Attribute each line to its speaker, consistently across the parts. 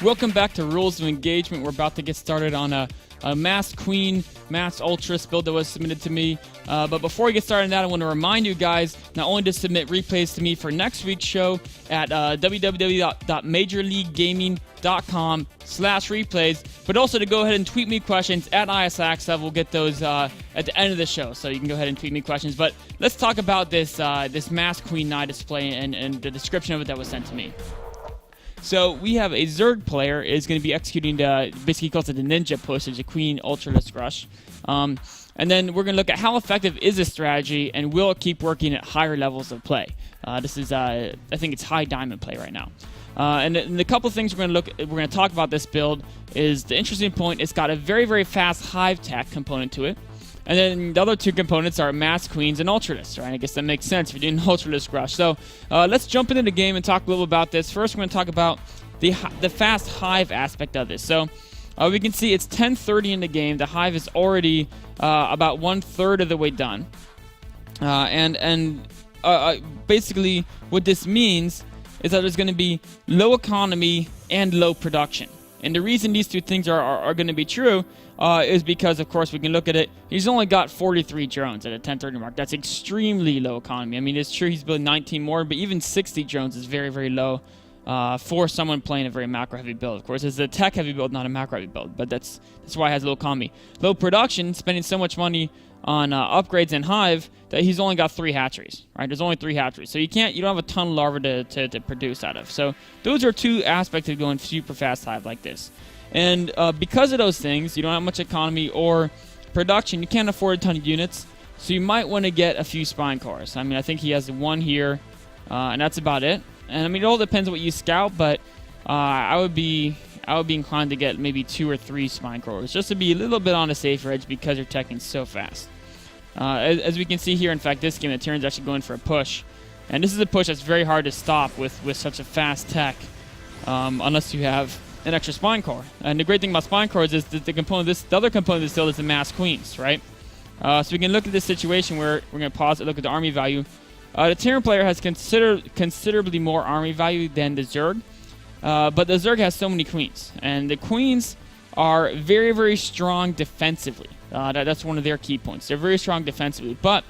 Speaker 1: Welcome back to Rules of Engagement. We're about to get started on a Masked Queen, Masked Ultras build that was submitted to me. But before we get started on that, I want to remind you guys not only to submit replays to me for next week's show at www.majorleaguegaming.com/replays, but also to go ahead and tweet me questions at ISAXF. We'll get those at the end of the show, so you can go ahead and tweet me questions. But let's talk about this this Masked Queen Nai display and the description of it that was sent to me. So we have a Zerg player is going to be executing basically calls it the ninja push, it's a Queen Ultralisk Rush. And then we're going to look at how effective is this strategy and will it keep working at higher levels of play. This is, I think it's high diamond play right now. And the couple things we're going to talk about this build is the interesting point, it's got a very, very fast Hive Tech component to it. And then the other two components are Masked Queens and Ultralisk, right? I guess that makes sense if you're doing Ultralisk Rush. So let's jump into the game and talk a little about this. First, we're going to talk about the fast Hive aspect of this. So we can see it's 10:30 in the game. The Hive is already about 1/3 of the way done. Basically, what this means is that there's going to be low economy and low production. And the reason these two things are going to be true is because, of course, we can look at it. He's only got 43 drones at a 1030 mark. That's extremely low economy. I mean, it's true he's building 19 more, but even 60 drones is very, very low for someone playing a very macro-heavy build. Of course, it's a tech-heavy build, not a macro-heavy build, but that's why it has low economy. Low production, spending so much money on upgrades and Hive that he's only got 3 hatcheries, right? There's only 3 hatcheries, so you don't have a ton of larvae to produce out of. So those are two aspects of going super fast Hive like this. And because of those things, you don't have much economy or production, you can't afford a ton of units, so you might want to get a few spine cores. I mean, I think he has 1 here, and that's about it. And I mean, it all depends on what you scout, but I would be inclined to get maybe 2 or 3 spine cores, just to be a little bit on the safer edge because you're teching so fast. As we can see here, in fact, this game, the Terran's actually going for a push. And this is a push that's very hard to stop with such a fast tech, unless you have an extra spine core. And the great thing about spine cores is that the other component of this build is the Masked Queens, right? So we can look at this situation where we're going to pause and look at the army value. The Terran player has considerably more army value than the Zerg, but the Zerg has so many queens. And the queens are very, very strong defensively. That's one of their key points. They're very strong defensively, but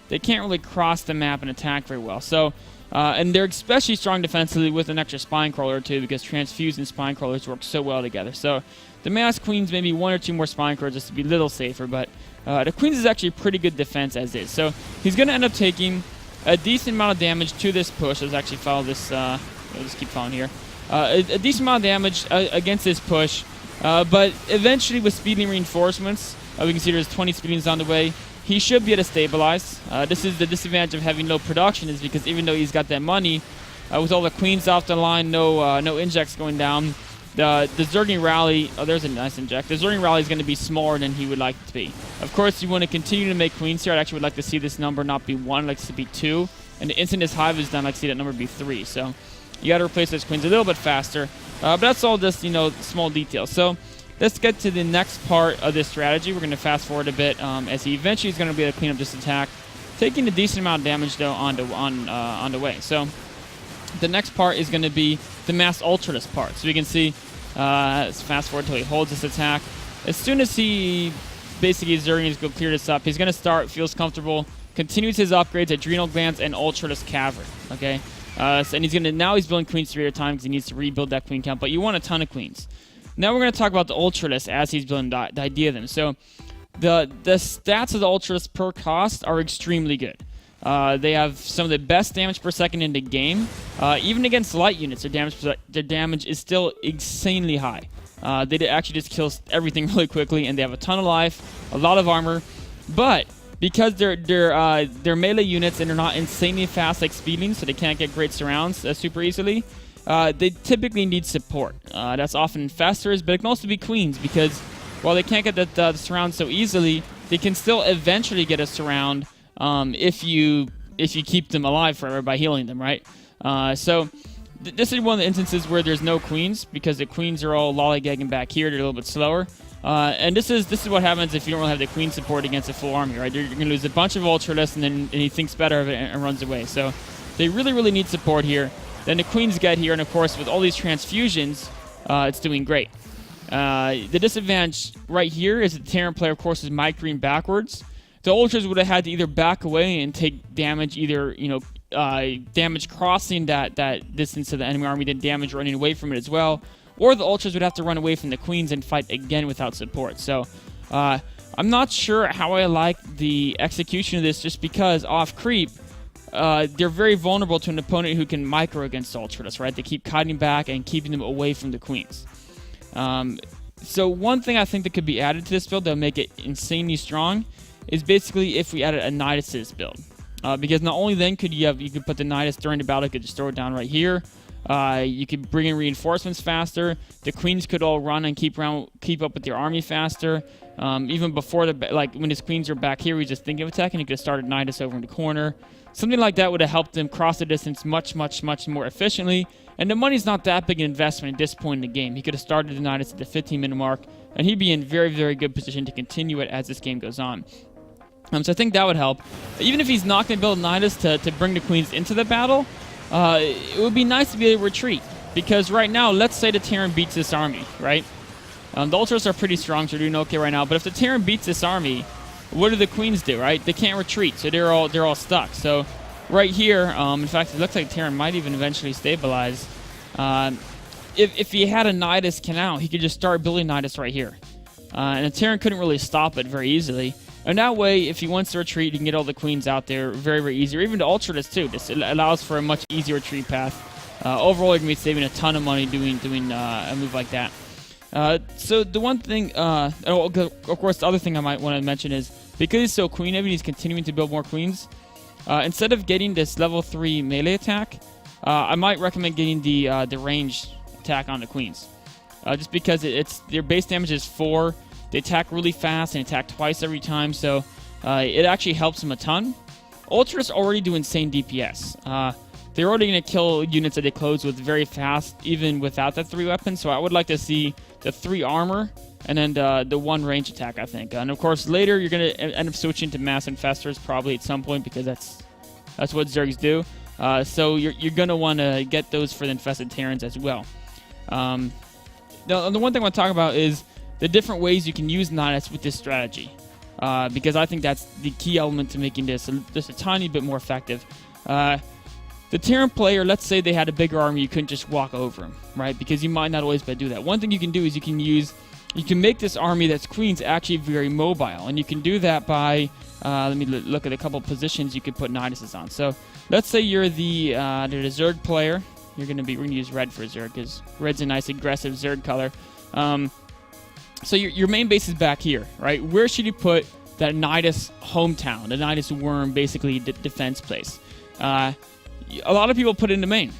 Speaker 1: they can't really cross the map and attack very well. So, and they're especially strong defensively with an extra spine crawler too, because transfuse and spine crawlers work so well together. So the Masked Queens, maybe 1 or 2 more spine crawlers just to be a little safer, but the Queens is actually pretty good defense as is. So he's going to end up taking a decent amount of damage to this push. Let's actually follow this. I'll just keep following here. A decent amount of damage against this push, but eventually with speeding reinforcements, we can see there's 20 speedings on the way. He should be able to stabilize. This is the disadvantage of having low production, is because even though he's got that money, with all the queens off the line, no injects going down, the Zergling Rally, there's a nice inject. The Zergling Rally is going to be smaller than he would like it to be. Of course, you want to continue to make queens here. I actually would like to see this number not be 1, I'd like it to be 2. And the instant this Hive is done, I'd like to see that number be 3. So you got to replace those queens a little bit faster. But that's all just, small details. So let's get to the next part of this strategy. We're going to fast forward a bit as he eventually is going to be able to clean up this attack, taking a decent amount of damage though on the way. So the next part is going to be the Masked Ultralisk part. So we can see, let's fast forward until he holds this attack. As soon as he basically Zergling is going to clear this up, he's going to start, feels comfortable, continues his upgrades, Adrenal Glands and Ultralisk Cavern. Okay, and he's building queens 3 at a time because he needs to rebuild that queen count. But you want a ton of queens. Now we're going to talk about the Ultralisk as he's building the idea of them. So the stats of the Ultralisk per cost are extremely good. They have some of the best damage per second in the game. Even against light units, their damage is still insanely high. They actually just kill everything really quickly, and they have a ton of life, a lot of armor. But because they're melee units and they're not insanely fast like Speedlings, so they can't get great surrounds super easily, they typically need support. That's often Infestors, but it can also be Queens, because while they can't get the surround so easily, they can still eventually get a surround if you keep them alive forever by healing them, right? So this is one of the instances where there's no Queens, because the Queens are all lollygagging back here. They're a little bit slower. And this is what happens if you don't really have the Queen support against a full army, right? You're going to lose a bunch of Ultralisk, and he thinks better of it and runs away. So they really, really need support here. Then the Queens get here, and of course, with all these transfusions, it's doing great. The disadvantage right here is that the Terran player, of course, is migrating backwards. The Ultras would have had to either back away and take damage, either damage crossing that distance to the enemy army, then damage running away from it as well, or the Ultras would have to run away from the Queens and fight again without support. So I'm not sure how I like the execution of this, just because off creep, they're very vulnerable to an opponent who can micro against Ultras, right? They keep kiting back and keeping them away from the Queens. So one thing I think that could be added to this build that would make it insanely strong is basically if we added a Nidus to this build. Because not only then could you could put the Nidus during the battle, you could just throw it down right here. You could bring in reinforcements faster. The Queens could all run and keep up with your army faster. Even before when his Queens are back here, we just think of attacking. You could have started Nidus over in the corner. Something like that would have helped them cross the distance much, much, much more efficiently. And the money's not that big an investment at this point in the game. He could have started the Nidus at the 15-minute mark, and he'd be in very, very good position to continue it as this game goes on. So I think that would help. Even if he's not going to build Nidus to bring the Queens into the battle, it would be nice to be able to retreat. Because right now, let's say the Terran beats this army, right? The Ultras are pretty strong, so they're doing okay right now. But if the Terran beats this army, what do the Queens do, right? They can't retreat, so they're all stuck. So right here, in fact, it looks like Terran might even eventually stabilize. If he had a Nidus canal, he could just start building Nidus right here. And the Terran couldn't really stop it very easily. And that way, if he wants to retreat, he can get all the Queens out there very, very easy. Or even the Ultras too. This allows for a much easier retreat path. Overall, you're going to be saving a ton of money doing a move like that. So the one thing, of course, the other thing I might want to mention is, because he's so queen heavy, he's continuing to build more Queens. Instead of getting this level 3 melee attack, I might recommend getting the ranged attack on the Queens. Just because their base damage is 4. They attack really fast and attack twice every time, so it actually helps them a ton. Ultras already do insane DPS. They're already going to kill units that they close with very fast, even without that 3 weapons, so I would like to see the 3 armor and then the 1 range attack, I think. And of course, later you're going to end up switching to Mass Infestors probably at some point, because that's what Zergs do. So you're going to want to get those for the Infested Terrans as well. The one thing I want to talk about is the different ways you can use Nidus with this strategy, because I think that's the key element to making this just a tiny bit more effective. The Terran player, let's say they had a bigger army, you couldn't just walk over them, right? Because you might not always be able to do that. One thing you can do is you can make this army that's Queens actually very mobile, and you can do that by let me look at a couple positions you could put Niduses on. So let's say you're the Zerg player. We're going to use red for Zerg because red's a nice aggressive Zerg color. So your main base is back here, right? Where should you put that Nidus hometown, the Nidus worm, basically defense place? A lot of people put it in the main.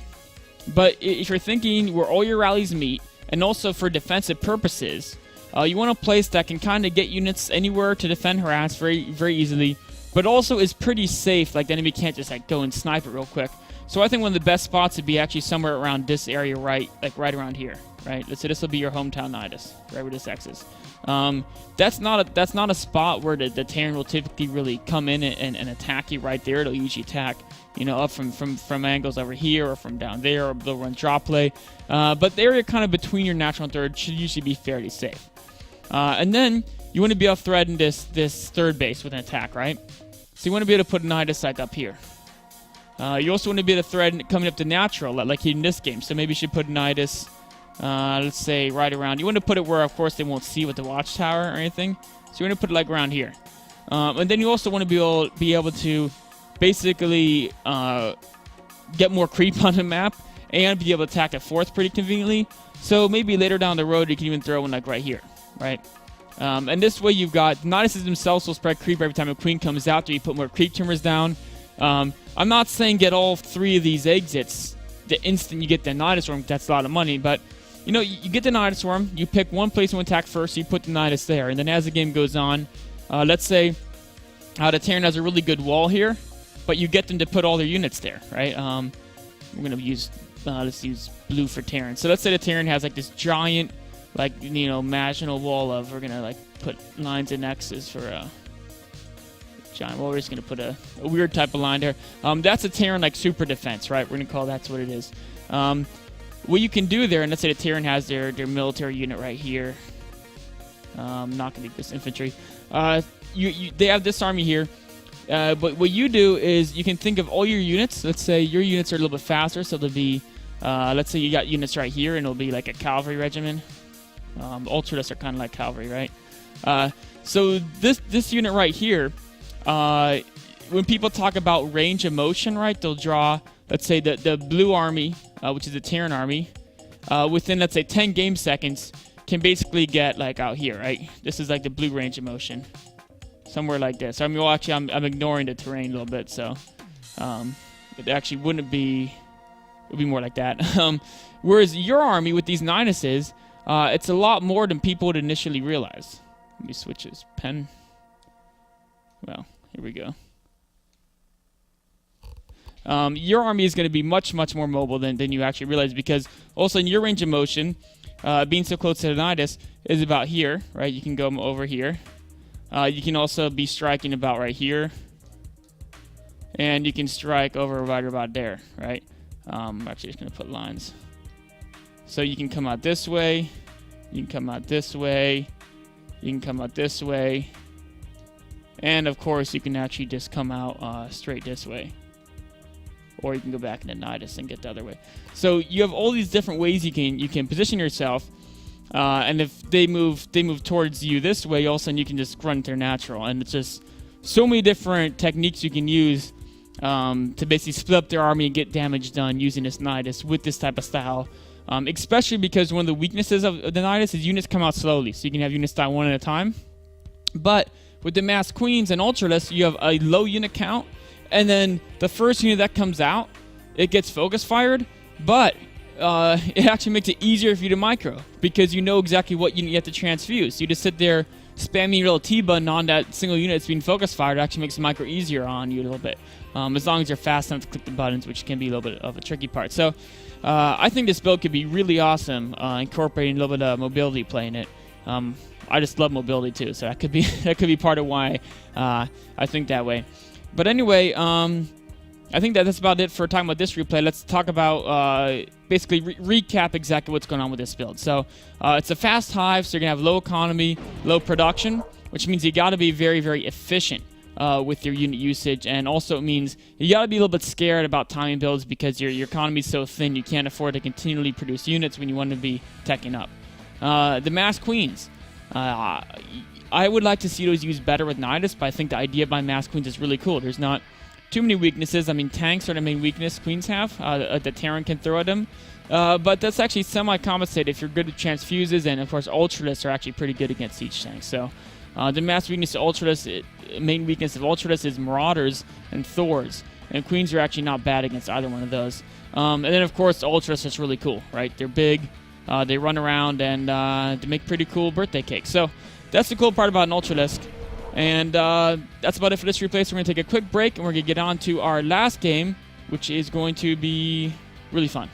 Speaker 1: But if you're thinking where all your rallies meet, and also for defensive purposes, you want a place that can kind of get units anywhere to defend harass very, very easily, but also is pretty safe, like the enemy can't just go and snipe it real quick. So I think one of the best spots would be actually somewhere around this area, right around here, right? So this will be your hometown Nidus, right where this X is. That's not a spot where the Terran will typically really come in and attack you right there. It'll usually attack, up from angles over here or from down there, or they'll run drop play. But the area kind of between your natural and third should usually be fairly safe. And then you want to be able to threaten this third base with an attack, right? So you want to be able to put a Nidus up here. You also want to be able to threaten coming up to natural, like in this game. So maybe you should put Nidus, let's say, right around. You want to put it where, of course, they won't see with the watchtower or anything. So you want to put it around here. And then you also want to be able to basically get more creep on the map and be able to attack a fourth pretty conveniently. So maybe later down the road, you can even throw one right here, right? And this way you've got Niduses themselves will spread creep every time a queen comes out. You put more creep timbers down. I'm not saying get all 3 of these exits the instant you get the Nidus Worm. That's a lot of money, but you get the Nidus Worm, you pick one place to attack first, you put the Nidus there, and then as the game goes on, let's say the Terran has a really good wall here, but you get them to put all their units there, right? We're gonna use let's use blue for Terran. So let's say the Terran has this giant marginal wall of, we're gonna put lines and X's for giant. Well, we're just gonna put a weird type of line there. That's a Terran super defense, right? We're gonna call that's what it is. what you can do there, and let's say the Terran has their military unit right here. Not going to be this infantry. They have this army here. But what you do is you can think of all your units. Let's say your units are a little bit faster, so they'll be, let's say you got units right here, and it'll be like a cavalry regiment. Ultralists are kind of like cavalry, right? So this unit right here, when people talk about range of motion, right, they'll draw, let's say, the blue army, which is the Terran army, within, let's say, 10 game seconds, can basically get, like, out here, right? This is, like, the blue range of motion. Somewhere like this. I mean, well, actually, I'm ignoring the terrain a little bit, so it actually wouldn't be... It would be more like that. Whereas your army, with these Niduses, it's a lot more than people would initially realize. Let me switch this pen. Well, here we go. Your army is going to be much, much more mobile than you actually realize, because also in your range of motion, being so close to the Nidus, is about here, right? You can go over here. You can also be striking about right here. And you can strike over right about there, right? I'm actually just going to put lines. So you can come out this way. You can come out this way. You can come out this way. And, of course, you can actually just come out straight this way. Or you can go back into Nidus and get the other way. So you have all these different ways you can position yourself. And if they move towards you this way, all of a sudden you can just run their natural. And it's just so many different techniques you can use to basically split up their army and get damage done using this Nidus with this type of style. Especially because one of the weaknesses of the Nidus is units come out slowly. So you can have units die one at a time. But with the Masked Queens and Ultralists, you have a low unit count. And then the first unit that comes out, it gets focus fired. But it actually makes it easier for you to micro, because you know exactly what unit you have to transfuse. You just sit there spamming your little T button on that single unit that's being focus fired. It actually makes the micro easier on you a little bit, as long as you're fast enough to click the buttons, which can be a little bit of a tricky part. So I think this build could be really awesome, incorporating a little bit of mobility play in it. I just love mobility too, so that could be part of why I think that way. But anyway, I think that's about it for talking about this replay. Let's talk about basically recap exactly what's going on with this build. So it's a fast hive, so you're going to have low economy, low production, which means you got to be very, very efficient with your unit usage. And also it means you got to be a little bit scared about timing builds, because your economy is so thin you can't afford to continually produce units when you want to be teching up. The Masked Queens. I would like to see those used better with Nidus, but I think the idea behind Masked Queens is really cool. There's not too many weaknesses. I mean, tanks are the main weakness Queens have. The Terran can throw at them. But that's actually semi-compensated if you're good with transfuses, and of course Ultralists are actually pretty good against siege tanks. So the mass weakness of Ultralists, main weakness of Ultralists is Marauders and Thors. And Queens are actually not bad against either one of those. And then of course the Ultralists is really cool, right? They're big, they run around, and they make pretty cool birthday cakes. So that's the cool part about an Ultralisk. And that's about it for this replay. So we're going to take a quick break, and we're going to get on to our last game, which is going to be really fun.